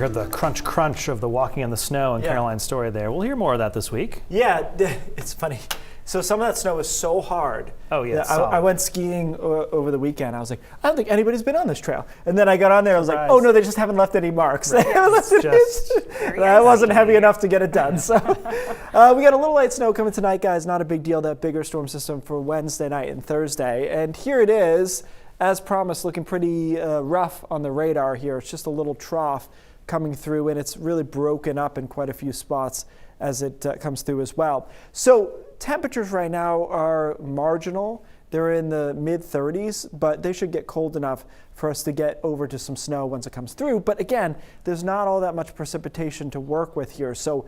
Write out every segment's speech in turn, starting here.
heard the crunch crunch of the walking in the snow in Caroline's story there. We'll hear more of that this week. Yeah, it's funny. So some of that snow is so hard. Oh, yeah. I went skiing over the weekend. I was like, I don't think anybody's been on this trail. And then I got on there. I was like, oh, no, they just haven't left any marks. Right. That wasn't heavy enough to get it done. So we got a little light snow coming tonight, guys. Not a big deal, that bigger storm system for Wednesday night and Thursday. And here it is, as promised, looking pretty rough on the radar here. It's just a little trough coming through, and it's really broken up in quite a few spots as it comes through as well. So temperatures right now are marginal. They're in the mid-30s, but they should get cold enough for us to get over to some snow once it comes through. But again, there's not all that much precipitation to work with here. So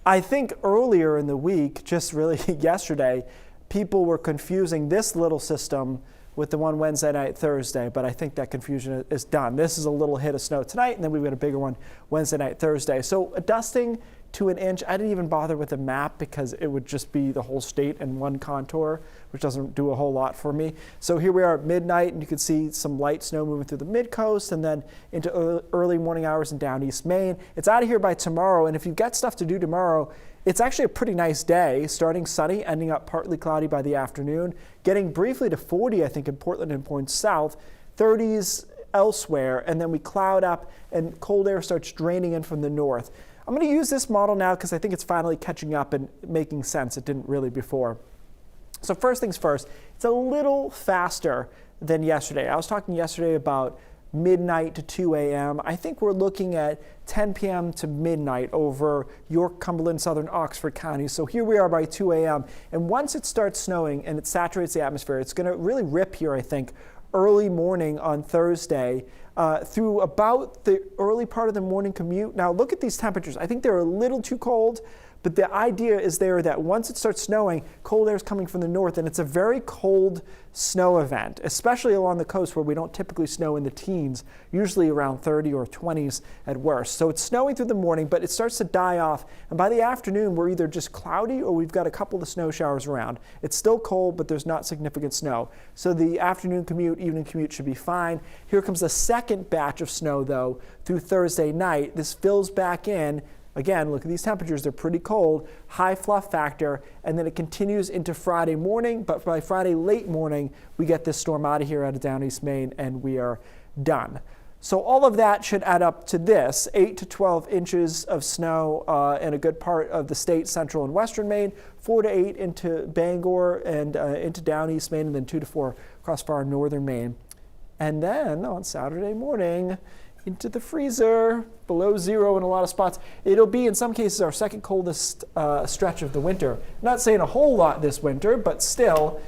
I think earlier in the week, just really yesterday, people were confusing this little system with the one Wednesday night, Thursday, but I think that confusion is done. This is a little hit of snow tonight, and then we've got a bigger one Wednesday night, Thursday. So a dusting to an inch. I didn't even bother with a map because it would just be the whole state in one contour, which doesn't do a whole lot for me. So here we are at midnight, and you can see some light snow moving through the mid-coast and then into early morning hours in down East Maine. It's out of here by tomorrow, and if you've got stuff to do tomorrow, it's actually a pretty nice day, starting sunny, ending up partly cloudy by the afternoon, getting briefly to 40, I think, in Portland and points south, 30s elsewhere, and then we cloud up and cold air starts draining in from the north. I'm going to use this model now because I think it's finally catching up and making sense. It didn't really before. So first things first, it's a little faster than yesterday. I was talking yesterday about midnight to 2 a.m. I think we're looking at 10 p.m. to midnight over York, Cumberland, southern Oxford counties. So here we are by 2 a.m. And once it starts snowing and it saturates the atmosphere, it's going to really rip here, I think, early morning on Thursday through about the early part of the morning commute. Now look at these temperatures. I think they're a little too cold, but the idea is there that once it starts snowing, cold air is coming from the north, and it's a very cold snow event, especially along the coast where we don't typically snow in the teens, usually around 30 or 20s at worst. So it's snowing through the morning, but it starts to die off, and by the afternoon, we're either just cloudy or we've got a couple of snow showers around. It's still cold, but there's not significant snow. So the afternoon commute, evening commute should be fine. Here comes the second batch of snow, though, through Thursday night. This fills back in. Again, look at these temperatures, they're pretty cold, high fluff factor, and then it continues into Friday morning, but by Friday late morning, we get this storm out of here out of down East Maine, and we are done. So all of that should add up to this, 8 to 12 inches of snow in a good part of the state, central and western Maine, 4 to 8 into Bangor and into down East Maine, and then 2 to 4 across far northern Maine. And then on Saturday morning, into the freezer, below zero in a lot of spots. It'll be, in some cases, our second coldest stretch of the winter. Not saying a whole lot this winter, but still,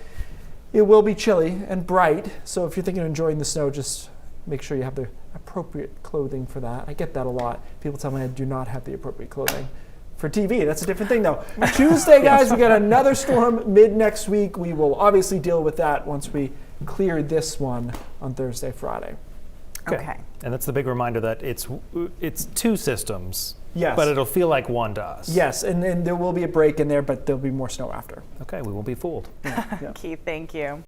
it will be chilly and bright. So if you're thinking of enjoying the snow, just make sure you have the appropriate clothing for that. I get that a lot. People tell me I do not have the appropriate clothing. For TV, that's a different thing, though. Tuesday, guys, we got another storm mid next week. We will obviously deal with that once we clear this one on Thursday, Friday. Okay. And that's the big reminder that it's two systems, yes, but it'll feel like one to us. Yes, and there will be a break in there, but there'll be more snow after. Okay, we won't be fooled. Keith, thank you.